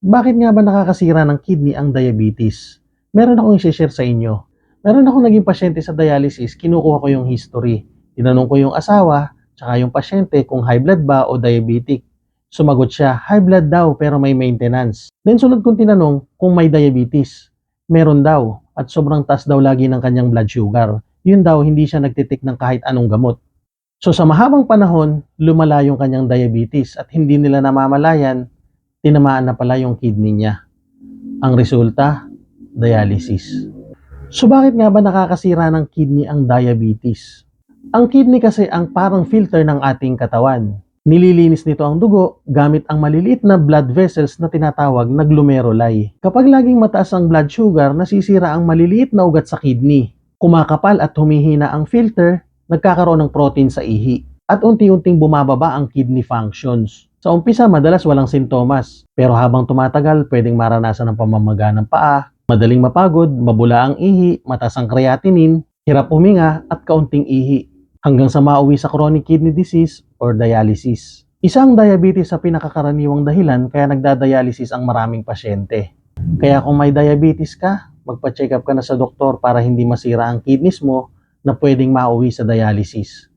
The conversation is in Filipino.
Bakit nga ba nakakasira ng kidney ang diabetes? Meron akong i-share sa inyo. Meron akong naging pasyente sa dialysis, kinukuha ko yung history. Tinanong ko yung asawa, tsaka yung pasyente kung high blood ba o diabetic. Sumagot siya, high blood daw pero may maintenance. Then sunod kong tinanong kung may diabetes. Meron daw at sobrang taas daw lagi ng kanyang blood sugar. Yun daw, hindi siya nagtitik ng kahit anong gamot. So sa mahabang panahon, lumala yung kanyang diabetes at hindi nila namamalayan, tinamaan na pala yung kidney niya. Ang resulta, dialysis. So bakit nga ba nakakasira ng kidney ang diabetes? Ang kidney kasi ang parang filter ng ating katawan. Nililinis nito ang dugo gamit ang maliliit na blood vessels na tinatawag na glomeruli. Kapag laging mataas ang blood sugar, nasisira ang maliliit na ugat sa kidney. Kumakapal at humihina ang filter, nagkakaroon ng protein sa ihi. At unti-unting bumababa ang kidney functions. Sa umpisa, madalas walang sintomas. Pero habang tumatagal, pwedeng maranasan ng pamamaga ng paa, madaling mapagod, mabula ang ihi, mataas ang creatinine, hirap huminga at kaunting ihi. Hanggang sa mauwi sa chronic kidney disease or dialysis. Isang diabetes sa pinakakaraniwang dahilan kaya nagdadialysis ang maraming pasyente. Kaya kung may diabetes ka, magpa-check up ka na sa doktor para hindi masira ang kidneys mo na pwedeng mauwi sa dialysis.